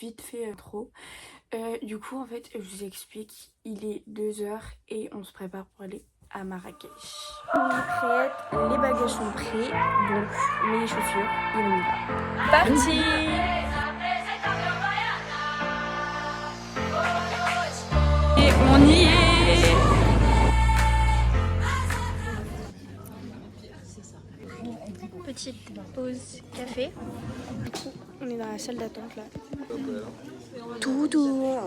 vite fait trop. Du coup en fait je vous explique, il est 2h et on se prépare pour aller à Marrakech. On est prête, les bagages sont prêts, donc on met les chaussures et on y va. Parti! Et on y est! Petite pause café. Du coup, on est dans la salle d'attente là. Tout doux.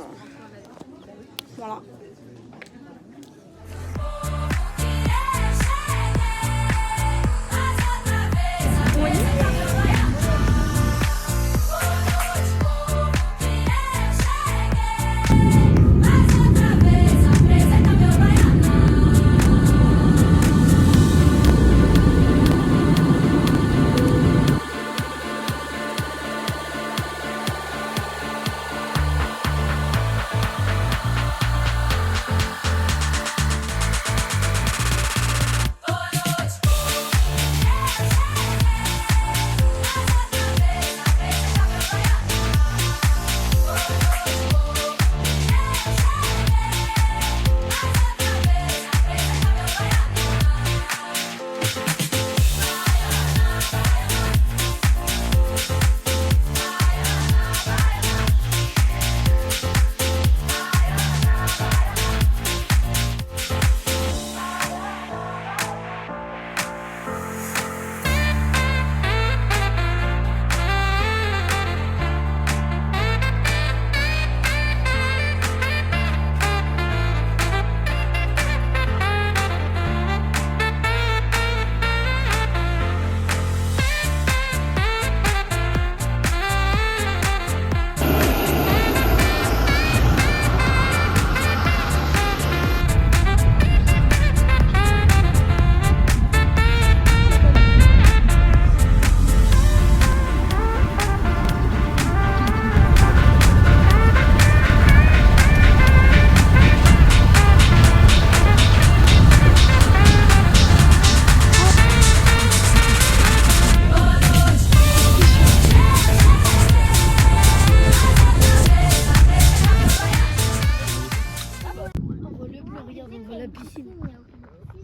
Voilà.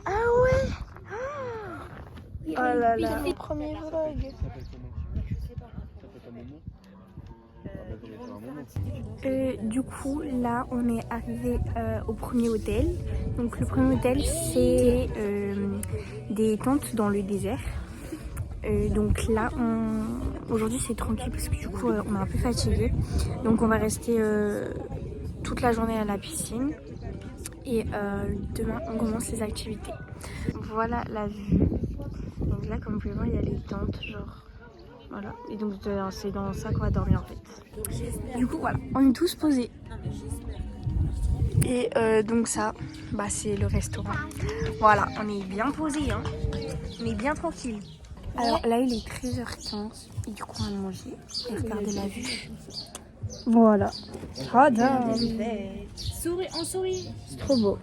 Ah ouais! Oh là là, premier vlog. Du coup, là, on est arrivé au premier hôtel. Donc, le premier hôtel, c'est des tentes dans le désert. Donc là, aujourd'hui, c'est tranquille parce que du coup, on est un peu fatigué. Donc, on va rester toute la journée à la piscine. Et demain, on commence les activités. Voilà la vue. Donc là, comme vous pouvez voir, il y a les tentes, genre... Voilà. Et donc, c'est dans ça qu'on va dormir, en fait. Du coup, voilà. On est tous posés. Et donc ça, bah, c'est le restaurant. Voilà, on est bien posés, hein. On est bien tranquille. Alors là, il est 13h15. Et du coup, on va manger. Et regardez la vue. Voilà. On sourit. C'est trop beau.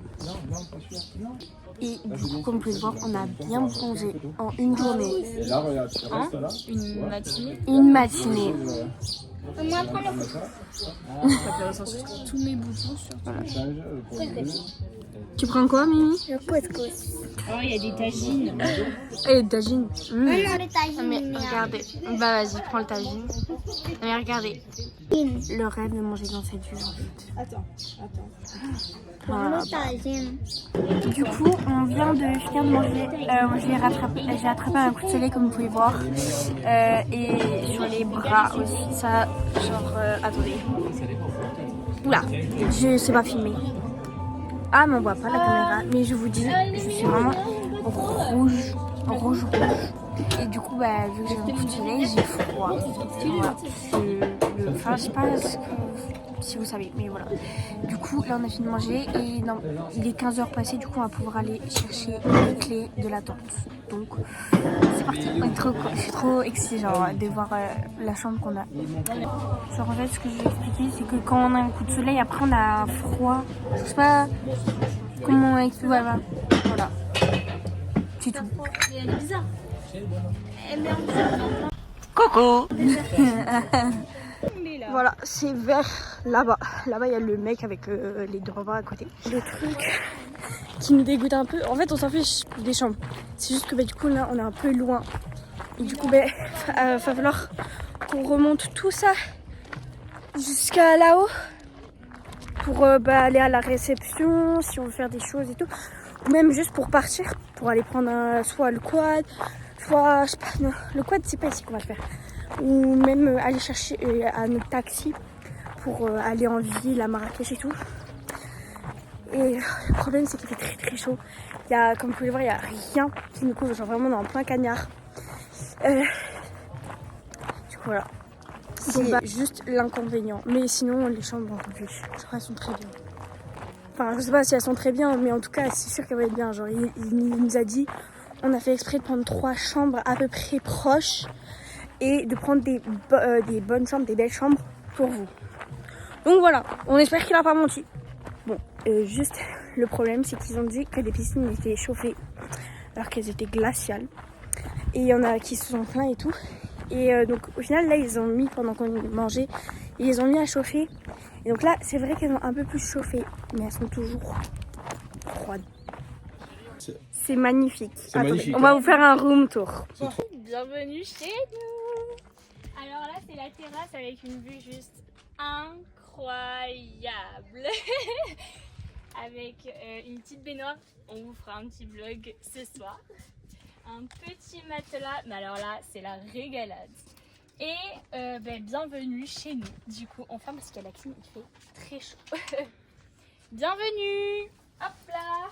Et du coup, comme vous pouvez le voir, on a bien mangé en une journée. Hein? Une matinée. Une matinée. Moi, prends tous mes boutons sur Voilà. Tu prends quoi, Mimi? le couscous. Oh, il y a des tagines. Et le tagine. Non, les tagines. Mais regardez. Bah vas-y, prends le tagine. Mais regardez. Le rêve de manger dans cette vue. Attends. Voilà. Le tagine. Du coup, on vient de finir de manger. J'ai attrapé un coup de soleil, comme vous pouvez voir. Et sur les bras aussi. Ça, genre, attendez. Oula, je sais pas filmer. Ah, mais on voit pas la caméra. Mais je vous dis, je suis vraiment rouge. Et du coup, bah, vu que j'ai un coup de soleil, j'ai froid. Voilà. Enfin, je sais pas si vous savez, mais voilà. Du coup, là, on a fini de manger et non, il est 15h passé. Du coup, on va pouvoir aller chercher les clés de la tente. Donc, c'est parti. Je suis trop excitée, genre, de voir la chambre qu'on a. Genre, en fait, ce que je vais expliquer, c'est que quand on a un coup de soleil, après, on a froid. Je sais pas comment expliquer. Voilà. C'est tout. Elle est bizarre. Coucou. Voilà, c'est vers là-bas. Là-bas, il y a le mec avec les deux repas à côté. Le truc qui nous dégoûte un peu, en fait, on s'en fiche des chambres. C'est juste que du coup, là, on est un peu loin. Et du coup, va falloir qu'on remonte tout ça jusqu'à là-haut pour aller à la réception, si on veut faire des choses et tout. Ou même juste pour partir, pour aller prendre soit le quad, soit, je sais pas, non, le quad, c'est pas ici qu'on va le faire. Ou même aller chercher un autre taxi pour aller en ville à Marrakech et tout. Et le problème c'est qu'il fait très très chaud. Il y a, comme vous pouvez le voir, il n'y a rien qui nous couvre, genre vraiment on est en plein cagnard. Du coup voilà, c'est juste l'inconvénient. Mais sinon les chambres en plus, je crois qu'elles sont très bien. Enfin je sais pas si elles sont très bien, mais en tout cas c'est sûr qu'elles vont être bien. Genre il nous a dit, on a fait exprès de prendre 3 chambres à peu près proches. Et de prendre des bonnes chambres, des belles chambres pour vous. Donc voilà, on espère qu'il n'a pas menti. Bon, juste le problème c'est qu'ils ont dit que les piscines étaient chauffées alors qu'elles étaient glaciales. Et il y en a qui se sont plaints et tout. Et donc au final là ils ont mis, pendant qu'on mangeait, ils les ont mis à chauffer. Et donc là c'est vrai qu'elles ont un peu plus chauffé, mais elles sont toujours froides. C'est magnifique. Attendez, on va vous faire un room tour. Bienvenue chez nous. Alors là c'est la terrasse avec une vue juste incroyable. Avec une petite baignoire. On vous fera un petit vlog ce soir. Un petit matelas. Mais alors là c'est la régalade. Et bienvenue chez nous. Du coup on ferme parce qu'il y a la clim, il fait très chaud. Bienvenue. Hop là.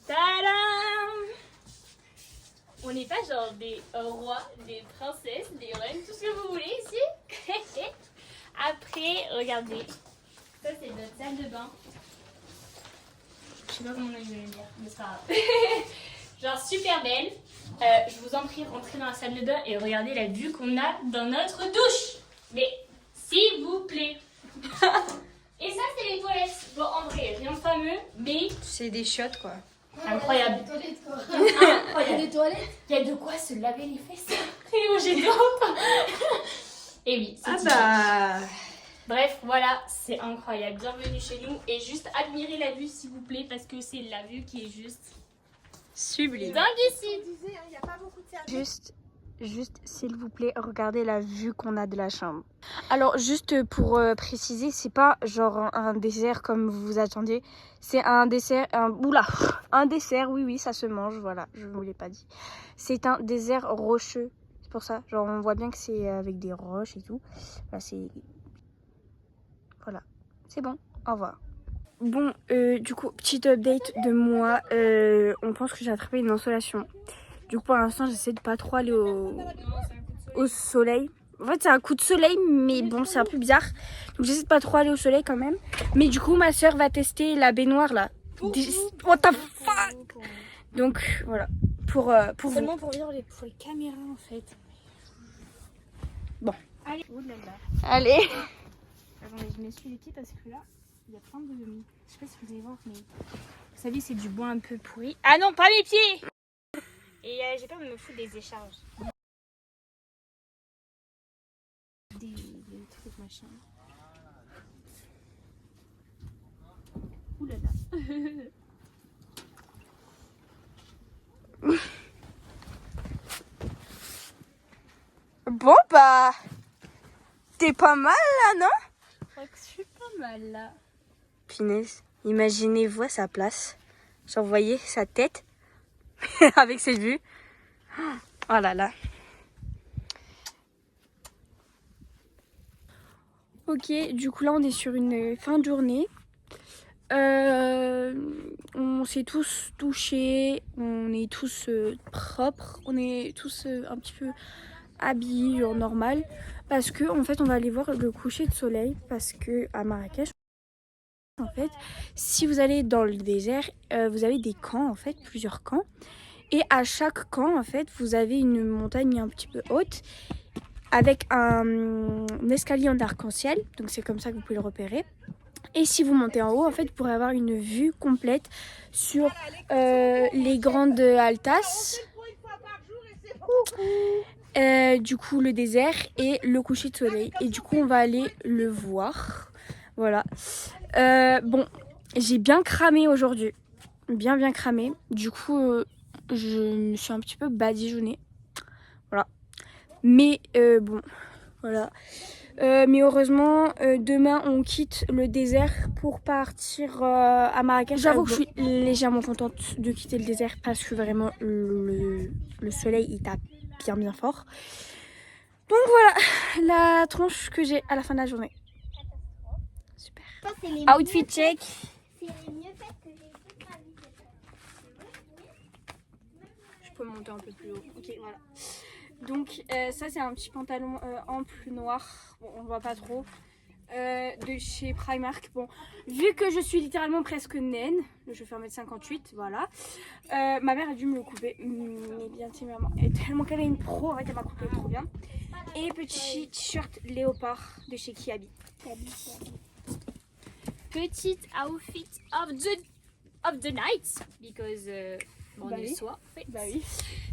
Tadam! On n'est pas genre des rois, des princesses, des reines, tout ce que vous voulez ici. Après, regardez, ça c'est notre salle de bain. Je sais pas comment on a le dire, mais c'est pas grave. Genre super belle. Je vous en prie, rentrez dans la salle de bain et regardez la vue qu'on a dans notre douche. Mais s'il vous plaît. Et ça c'est les toilettes. Bon en vrai, rien de fameux, mais C'est des chiottes quoi. incroyable. Des toilettes, quoi. Incroyable. Des toilettes. Il y a de quoi se laver les fesses. Et moi j'ai honte. Et oui, c'est Bref, voilà, c'est incroyable. Bienvenue chez nous et juste admirez la vue s'il vous plaît parce que c'est la vue qui est juste Sublime. dingue ici. Il n'y a pas beaucoup de services. Juste s'il vous plaît, regardez la vue qu'on a de la chambre. Alors juste pour préciser, c'est pas genre un dessert comme vous vous attendiez. C'est un dessert, un dessert, oui ça se mange, voilà, je ne vous l'ai pas dit. C'est un dessert rocheux, c'est pour ça, genre on voit bien que c'est avec des roches et tout. Voilà, c'est bon, au revoir. Bon, du coup, petite update de moi, on pense que j'ai attrapé une insolation. Du coup, pour l'instant, j'essaie de pas trop aller au soleil. En fait, c'est un coup de soleil, mais bon, c'est un peu bizarre. Donc, j'essaie de pas trop aller au soleil quand même. Mais du coup, ma soeur va tester la baignoire là. What the fuck? Donc, voilà. Pour vous. Seulement pour voir pour les caméras en fait. Bon. Allez. Allez. Attendez, je m'essuie les pieds parce que là, il y a plein de... Je sais pas si vous allez voir, mais... Vous savez, c'est du bois un peu pourri. Ah non, pas mes pieds. Et j'ai peur de me foutre des écharges. Des trucs machin. Ouh là là. Bon, bah. T'es pas mal là, non? Je crois que je suis pas mal là. Punaise, imaginez-vous à sa place. Genre, vous voyez sa tête avec cette vue. Oh là là. Ok, du coup là on est sur une fin de journée. On s'est tous touchés, on est tous propres, on est tous un petit peu habillés genre normal. Parce que en fait on va aller voir le coucher de soleil parce que à Marrakech, en fait, si vous allez dans le désert, vous avez des camps en fait, plusieurs camps. Et à chaque camp, en fait, vous avez une montagne un petit peu haute avec un escalier en arc-en-ciel. Donc c'est comme ça que vous pouvez le repérer. Et si vous montez en haut, en fait, vous pourrez avoir une vue complète sur les grandes Altas. du coup le désert et le coucher de soleil. Et du coup on va aller le voir. Voilà. Bon, j'ai bien cramé aujourd'hui. Bien cramé. Du coup je me suis un petit peu badigeonnée. Voilà. Mais bon, voilà. Mais heureusement, demain on quitte le désert pour partir à Marrakech. J'avoue que je suis légèrement contente de quitter le désert parce que vraiment le soleil il tape bien fort. Donc voilà la tronche que j'ai à la fin de la journée. Super. Outfit check. C'est les mieux faites que j'ai toute ma vie. Je peux monter un peu plus haut. Ok, voilà. Donc ça c'est un petit pantalon ample noir, bon, on voit pas trop, de chez Primark. Bon, vu que je suis littéralement presque naine, je fais 1m58, voilà. Ma mère a dû me le couper, mais bien sûr maman, et tellement qu'elle est une pro, en fait elle m'a coupé trop bien. Et petit t-shirt léopard de chez Kiabi. Petit outfit of the night, because bon, Bah de oui. soie. Oui. Bah oui.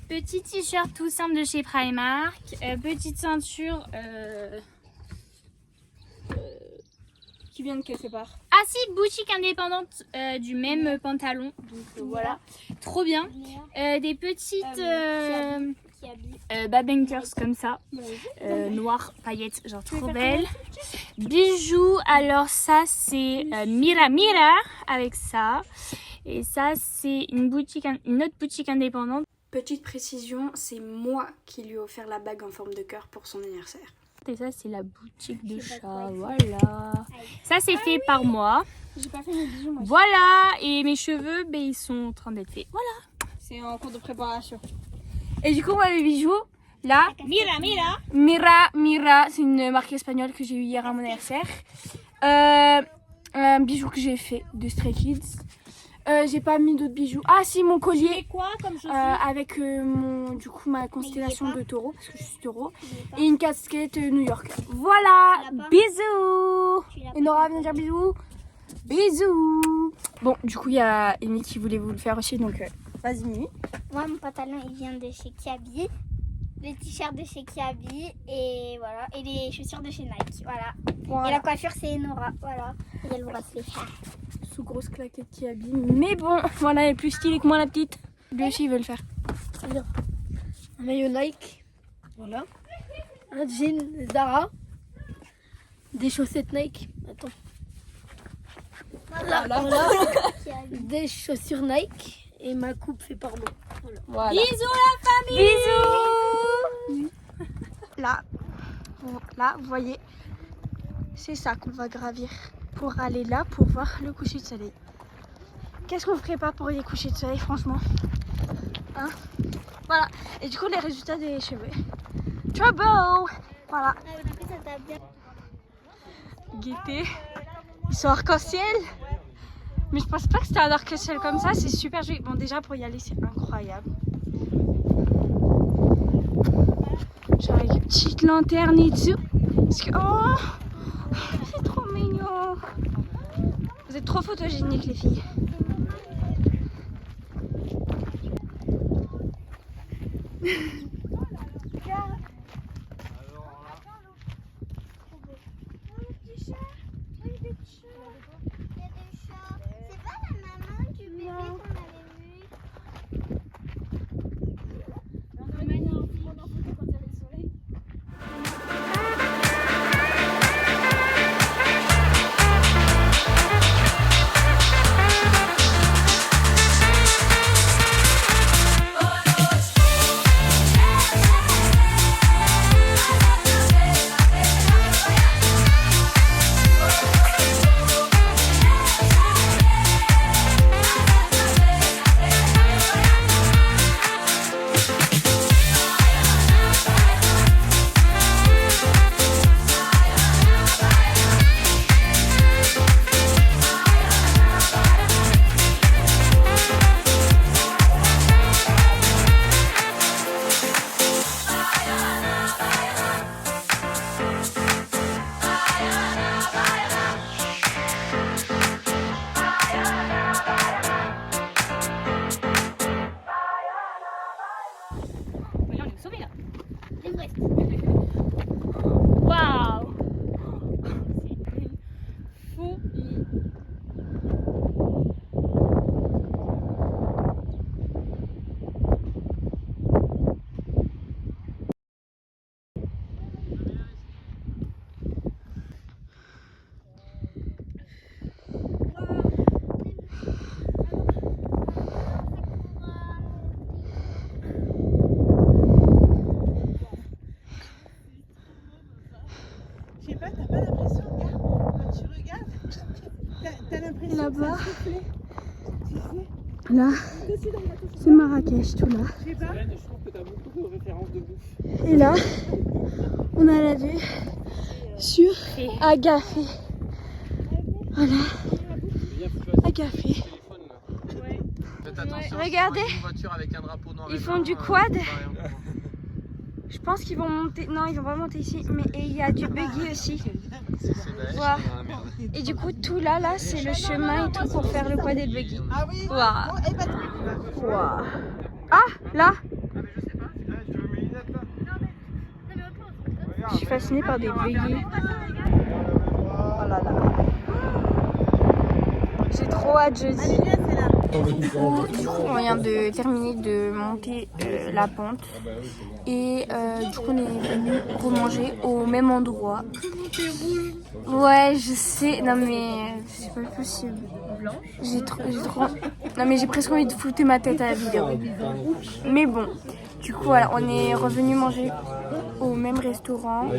Petit t-shirt tout simple de chez Primark, petite ceinture. Qui vient de quelque part. Ah si, boutique indépendante du même pantalon. Donc voilà, trop bien. Des petites babenkers comme ça, noires paillettes, genre trop belles. Bijoux, alors ça c'est Mira avec ça. Et ça c'est une autre boutique indépendante. Petite précision, c'est moi qui lui ai offert la bague en forme de cœur pour son anniversaire. Et ça c'est la boutique de chat, voilà. Ça c'est fait par moi. J'ai pas fait mes bijoux moi. Voilà, et mes cheveux, ben, ils sont en train d'être faits. Voilà. C'est en cours de préparation. Et du coup moi les bijoux, là, Mira. c'est une marque espagnole que j'ai eu hier à mon anniversaire. Un bijou que j'ai fait de Stray Kids. J'ai pas mis d'autres bijoux. Ah si, mon collier Quoi comme chaussures avec ma constellation de taureau parce que je suis taureau et une casquette New York. Voilà, bisous. Et Nora vient dire bisous. Bisous. Bon, du coup il y a Amy qui voulait vous le faire aussi, donc vas-y Mimi. Moi, mon pantalon, il vient de chez Kiabi. Le t-shirt de chez Kiabi. Et voilà. Et les chaussures de chez Nike. Voilà. Et la coiffure, c'est Nora. Voilà. Et le bracelet. Sous grosse claquette qui abîme. Mais bon, voilà, elle est plus stylée que moi la petite. Lui aussi il veut le faire. Un maillot Nike, voilà. Un jean Zara. Des chaussettes Nike. Attends. Voilà. Des chaussures Nike. Et ma coupe fait par moi. Voilà. Bisous la famille. Bisous. Là, vous voyez, c'est ça qu'on va gravir pour aller là pour voir le coucher de soleil. Qu'est-ce qu'on ferait pas pour les couchers de soleil, franchement, hein? Voilà. Et du coup, les résultats des cheveux. Trouble. Voilà. Gaieté. Ils sont arc-en-ciel. Mais je pense pas que c'était un arc-en-ciel comme ça. C'est super joli. Bon, déjà pour y aller, c'est incroyable. Genre avec une petite lanterne et tout. Parce que, oh, c'est trop mignon. Vous êtes trop photogéniques les filles. C'est pas la maman du bébé qu'on avait vu. l'Everest. Waouh! C'est une folie. Je sais pas, t'as pas l'impression, regarde, quand tu regardes, t'as l'impression Là-bas. que ça soufflait. Tu sais, Là, c'est Marrakech tout là. je sais pas. Je trouve que tu as beaucoup de références de bouffe. Et là, on a la vue sur Agafé. Voilà, Agafé. Faites attention, Regardez. si vous voyez une voiture avec un drapeau noir et Ils font blanc, du quad. c'est pas rien. Je pense qu'ils vont monter. Non, ils vont pas monter ici. Mais et il y a du buggy aussi. C'est Daesh. Voilà. Ah, merde. Et du coup, tout là, c'est le chemin et tout pour faire le quad et le buggy. Ah oui. Waouh. Bon, eh ben, Waouh. Ah, là, je suis fascinée par des buggy. Oh là là. J'ai trop hâte jeudi. Du coup, on vient de terminer de monter la pente. Et du coup, on est venu remanger au même endroit. Ouais, je sais. Non, mais c'est pas possible. J'ai trop. Non, mais j'ai presque envie de foutre ma tête à la vidéo. Mais bon, du coup, voilà, on est revenu manger au même restaurant.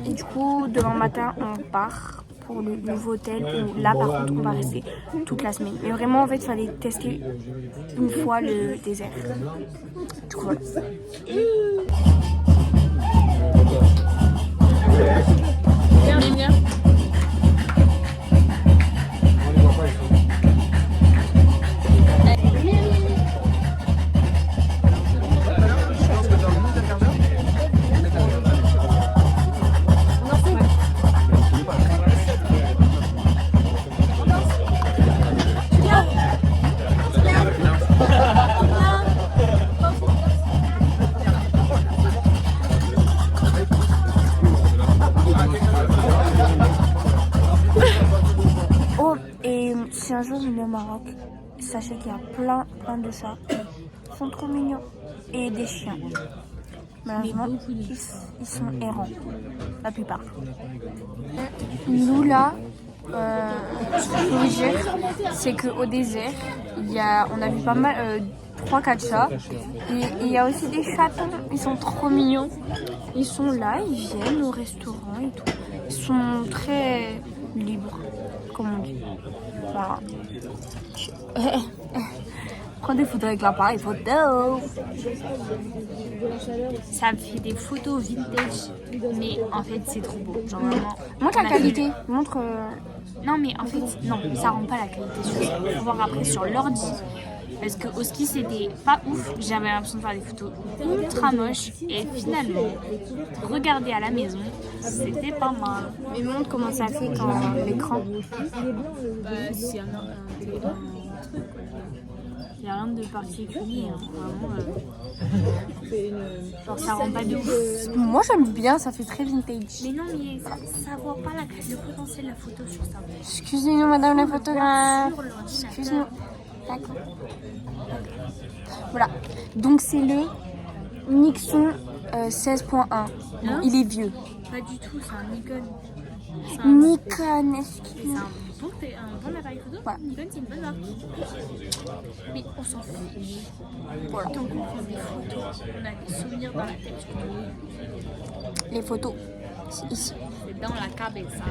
Et du coup, demain matin, on part pour le nouveau hôtel où là, par contre, on va rester toute la semaine. Mais vraiment, en fait, il fallait tester une fois le désert. Du coup, voilà. Oh, et si un jour je viens au Maroc, sachez qu'il y a plein de chats. Ils sont trop mignons. Et des chiens. Malheureusement, ils sont errants, la plupart. Nous là, ce que je peux vous dire, c'est qu'au désert, on a vu pas mal, 3-4 chats. Et il y a aussi des chatons, ils sont trop mignons. Ils sont là, ils viennent au restaurant et tout. Ils sont très libres, comme on dit. Voilà. Prends des photos avec l'appareil photo. Ça me fait des photos vintage, mais en fait c'est trop beau. Genre vraiment. Montre la qualité. Montre. Non, mais en fait, non, ça rend pas la qualité sur ça. Faut voir après sur l'ordi. Parce qu'au ski, c'était pas ouf. J'avais l'impression de faire des photos ultra moches. Et finalement, regarder à la maison, c'était pas mal. Mais montre comment ça fait quand l'écran. C'est un truc. Il n'y a rien de particulier. Hein. Vraiment, genre, ça rend pas de ouf. Moi j'aime bien, ça fait très vintage. Mais non, mais ça voit pas le potentiel de la photo sur ça. Excusez-nous madame la photographe. Sur l'ordinateur. Excuse-nous. D'accord. Voilà. Donc c'est le Nixon 16.1. Hein? Il est vieux. Pas du tout, c'est un Nikon. Nikon, C'est excuse-moi. un bon appareil photo. Voilà. Nikon, c'est une bonne marque. Mais on s'en fout. Voilà. Tant qu'on prend des photos, on a des souvenirs dans la tête. Surtout. Les photos, c'est ici. C'est dans la cabeza.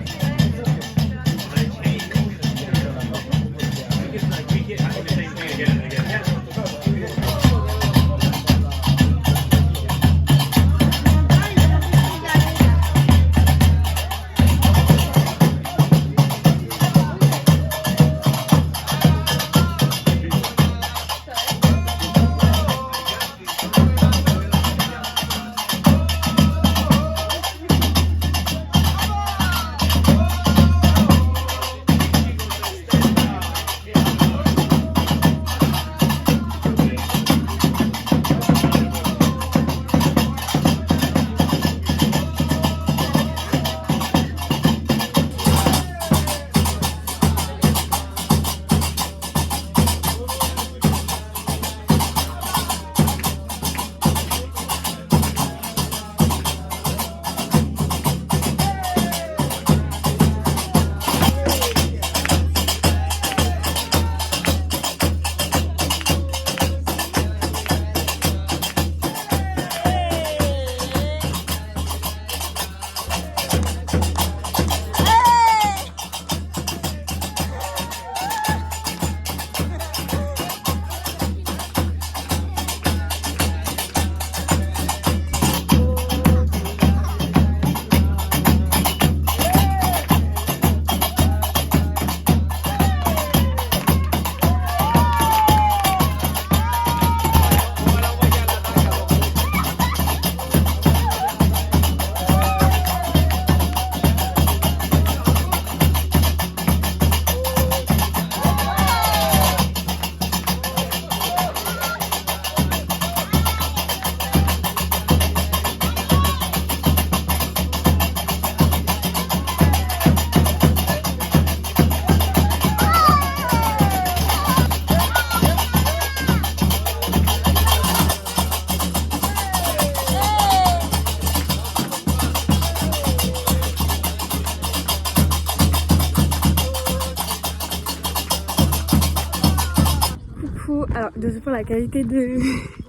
désolée pour la qualité de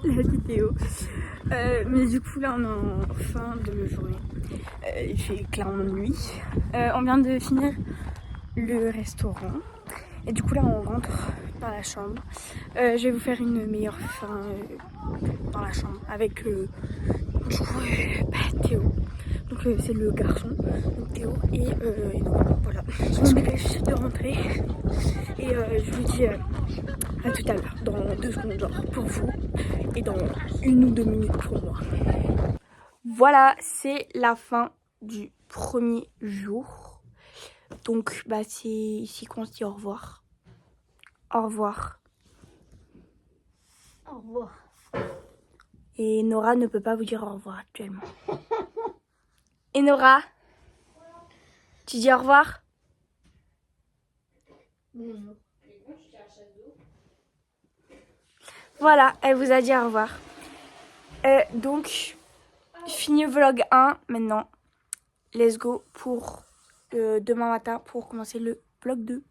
la vidéo. Mais du coup là on est en fin de journée. Il fait clairement nuit. On vient de finir le restaurant. Et du coup là on rentre dans la chambre. Je vais vous faire une meilleure fin dans la chambre avec du coup Théo. Donc c'est le garçon, donc Théo et donc, voilà. Je m'empêche de rentrer et je vous dis à tout à l'heure, dans 2 secondes genre pour vous et dans 1 ou 2 minutes pour moi. Voilà, c'est la fin du premier jour. Donc bah c'est ici qu'on se dit au revoir. Au revoir. Au revoir. Et Nora ne peut pas vous dire au revoir actuellement. Et Nora, tu dis au revoir? Voilà, elle vous a dit au revoir. Donc, fini vlog 1 maintenant. Let's go pour demain matin pour commencer le vlog 2.